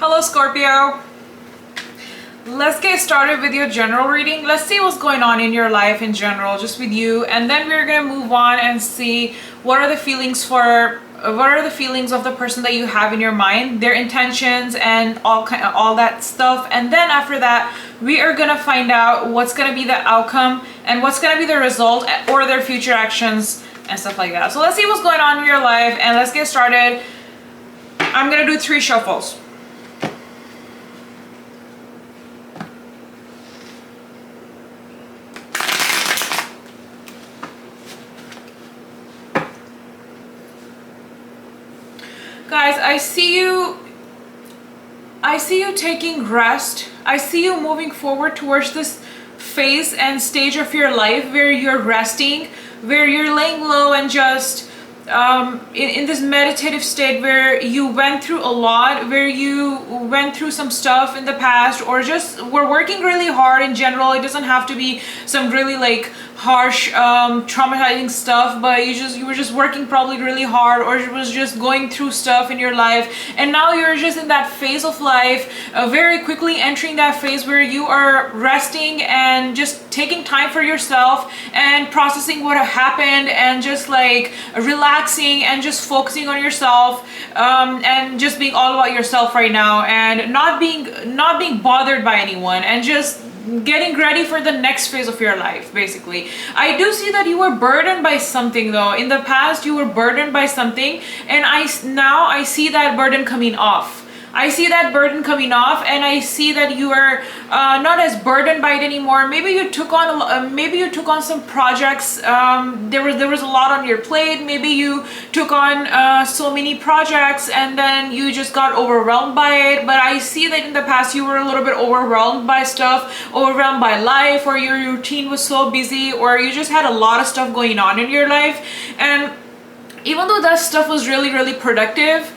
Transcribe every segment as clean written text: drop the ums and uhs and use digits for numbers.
Hello Scorpio. Let's get started with your general reading. Let's see what's going on in your life in general, just with you, and then we're gonna move on and see what are the feelings of the person that you have in your mind, their intentions and all that stuff. And then after that, we are gonna find out what's gonna be the outcome and what's gonna be the result or their future actions and stuff like that. So let's see what's going on in your life and let's get started. I'm gonna do 3 shuffles. Guys, I see you taking rest. I see you moving forward towards this phase and stage of your life where you're resting, where you're laying low and just in this meditative state where you went through a lot, where you went through some stuff in the past, or just were working really hard in general. It doesn't have to be some really like harsh traumatizing stuff, but you were just working probably really hard, or it was just going through stuff in your life, and now you're just in that phase of life, very quickly entering that phase where you are resting and just taking time for yourself and processing what happened and just like relaxing and just focusing on yourself, and just being all about yourself right now, and not being bothered by anyone, and just getting ready for the next phase of your life. Basically, I do see that you were burdened by something though. In the past you were burdened by something, and now I see that burden coming off. I see that burden coming off, and I see that you are not as burdened by it anymore. Maybe you took on some projects. There was a lot on your plate. Maybe you took on so many projects, and then you just got overwhelmed by it. But I see that in the past you were a little bit overwhelmed by stuff, overwhelmed by life, or your routine was so busy, or you just had a lot of stuff going on in your life. And even though that stuff was really productive,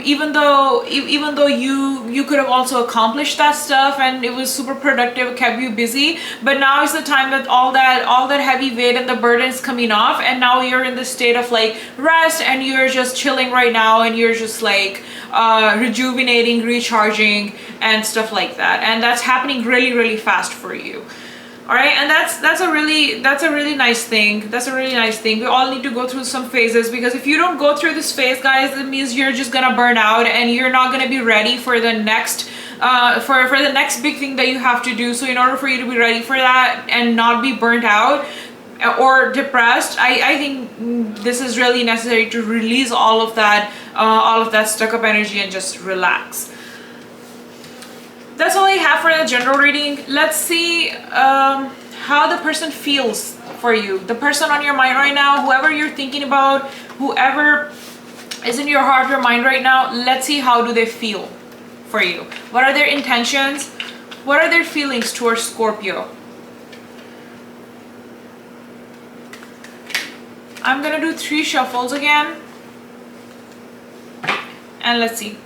even though you could have also accomplished that stuff and it was super productive, kept you busy, but now is the time that all that heavy weight and the burden is coming off, and now you're in the state of like rest, and you're just chilling right now, and you're just like rejuvenating, recharging and stuff like that, and that's happening really fast for you. All right, and that's a really nice thing. That's a really nice thing. We all need to go through some phases, because if you don't go through this phase, guys, it means you're just gonna burn out and you're not gonna be ready for the next for the next big thing that you have to do. So in order for you to be ready for that and not be burnt out or depressed, I think this is really necessary to release all of that stuck up energy and just relax. That's all I have for the general reading. Let's see how the person feels for you. The person on your mind right now, whoever you're thinking about, whoever is in your heart, your mind right now, let's see how do they feel for you. What are their intentions? What are their feelings towards Scorpio? I'm gonna do 3 shuffles again. And let's see.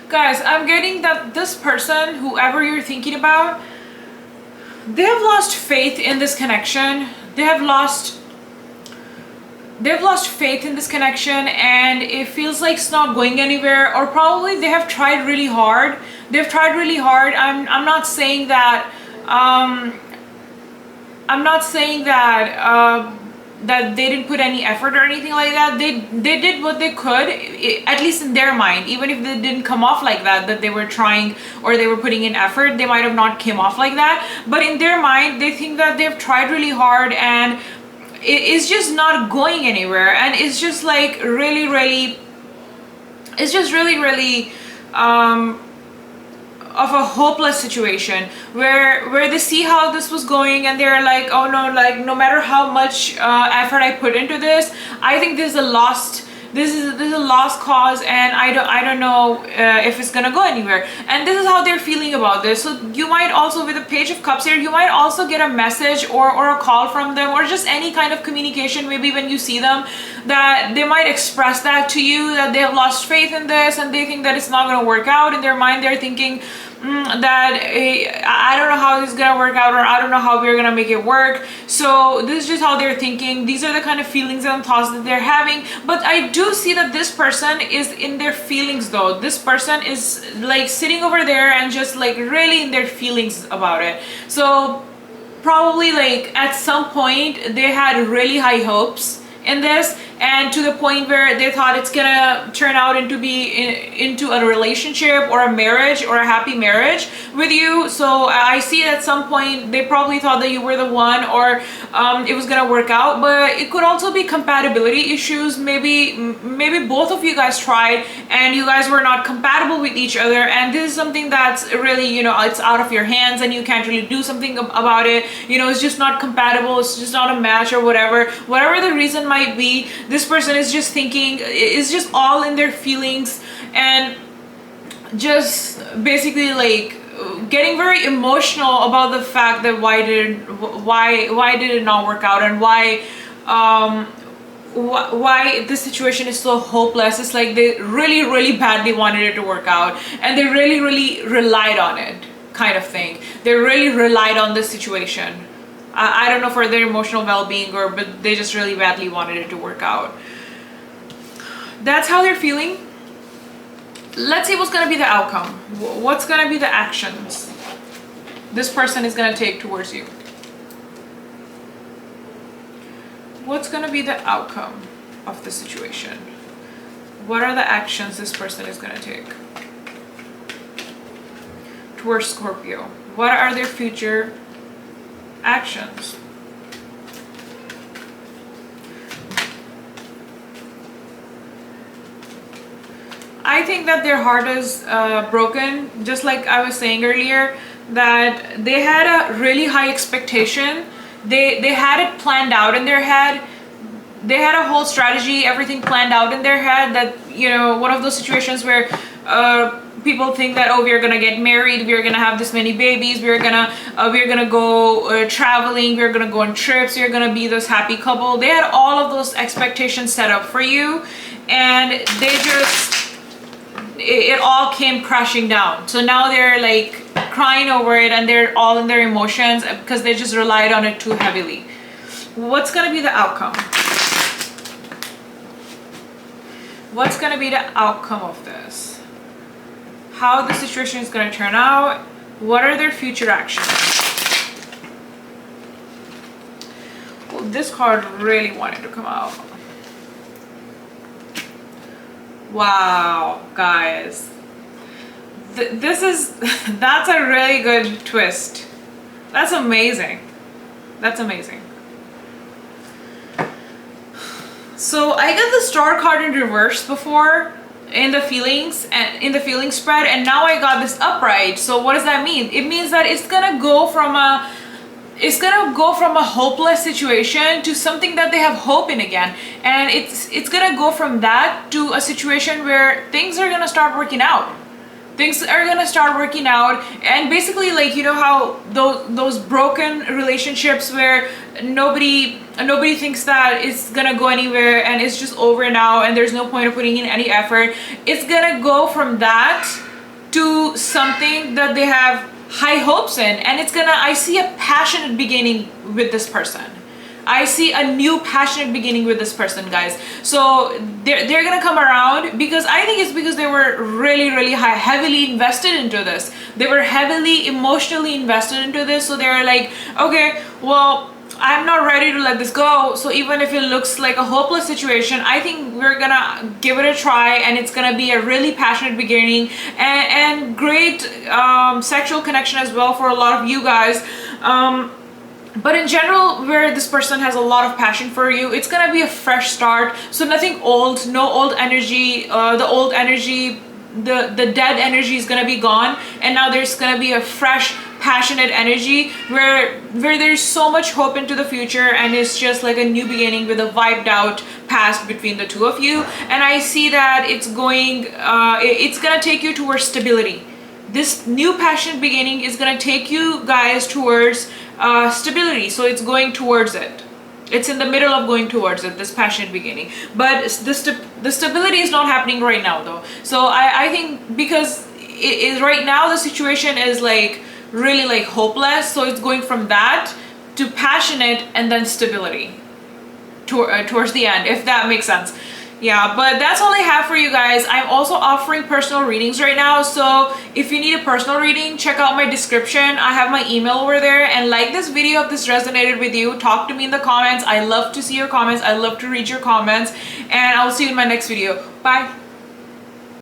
Guys, I'm getting that this person, whoever you're thinking about, they have lost faith in this connection. They have lost faith in this connection, and it feels like it's not going anywhere, or probably they have tried really hard. They've tried really hard. I'm not saying that that they didn't put any effort or anything like that. They did what they could, at least in their mind. Even if they didn't come off like that they were trying or they were putting in effort, they might have not came off like that. But in their mind, they think that they've tried really hard and it's just not going anywhere. And it's just like really of a hopeless situation where they see how this was going and they're like, oh no, like no matter how much effort I put into this, I think this is a lost cause, and I don't know if it's gonna go anywhere. And this is how they're feeling about this. So you might also, with the Page of Cups here, you might also get a message or a call from them, or just any kind of communication, maybe when you see them, that they might express that to you, that they have lost faith in this and they think that it's not gonna work out. In their mind, they're thinking that I don't know how this is gonna work out, or I don't know how we're gonna make it work. So this is just how they're thinking. These are the kind of feelings and thoughts that they're having. But I do see that this person is in their feelings though. This person is like sitting over there and just like really in their feelings about it. So probably like at some point they had really high hopes in this, and to the point where they thought it's gonna turn out into a relationship or a marriage or a happy marriage with you. So I see at some point they probably thought that you were the one, or it was gonna work out. But it could also be compatibility issues. Maybe both of you guys tried and you guys were not compatible with each other, and this is something that's really, you know, it's out of your hands and you can't really do something about it. You know, it's just not compatible, it's just not a match, or whatever the reason might be. This person is just thinking, is just all in their feelings, and just basically like getting very emotional about the fact that why did it not work out, and why this situation is so hopeless. It's like they really badly wanted it to work out, and they really relied on it, kind of thing. They really relied on this situation. I don't know, for their emotional well-being, but they just really badly wanted it to work out. That's how they're feeling. Let's see what's going to be the outcome. What's going to be the actions this person is going to take towards you? What's going to be the outcome of the situation? What are the actions this person is going to take towards Scorpio? What are their future actions? I think that their heart is broken, just like I was saying earlier, that they had a really high expectation. They had it planned out in their head. They had a whole strategy, everything planned out in their head, that, you know, one of those situations where people think that, oh, we're gonna get married, we're gonna have this many babies, we're gonna go traveling, we're gonna go on trips, we're gonna be this happy couple. They had all of those expectations set up for you, and they just, it all came crashing down. So now they're like crying over it, and they're all in their emotions because they just relied on it too heavily. What's gonna be the outcome? What's gonna be the outcome of this? How the situation is going to turn out? What are their future actions? Well, this card really wanted to come out. Wow, guys. That's a really good twist. That's amazing. That's amazing. So I got the Star card in reverse before, in the feelings spread, and now I got this upright. So what does that mean? It means that it's gonna go from a hopeless situation to something that they have hope in again, and it's gonna go from that to a situation where things are gonna start working out. Things are gonna start working out, and basically, like, you know how those broken relationships where nobody thinks that it's gonna go anywhere and it's just over now and there's no point of putting in any effort. It's gonna go from that to something that they have high hopes in, and I see a passionate beginning with this person. I see a new passionate beginning with this person, guys. So they're gonna come around, because I think it's because they were really heavily invested into this. They were heavily emotionally invested into this. So they're like, okay, well, I'm not ready to let this go. So even if it looks like a hopeless situation, I think we're gonna give it a try, and it's gonna be a really passionate beginning, and great sexual connection as well for a lot of you guys. But in general, where this person has a lot of passion for you, it's gonna be a fresh start. So nothing old, no old energy. The old energy the dead energy is gonna be gone, and now there's gonna be a fresh, passionate energy where there's so much hope into the future, and it's just like a new beginning with a wiped out past between the two of you. And I see that it's gonna take you towards stability. This new passionate beginning is gonna take you guys towards stability, so it's going towards it. It's in the middle of going towards it, this passionate beginning. But the stability is not happening right now though. So I think because it is right now, the situation is like really like hopeless. So it's going from that to passionate and then stability towards the end, if that makes sense. Yeah, but that's all I have for you guys. I'm also offering personal readings right now, so if you need a personal reading, check out my description. I have my email over there, and like this video if this resonated with you. Talk to me in the comments. I love to see your comments. I love to read your comments, and I'll see you in my next video. Bye.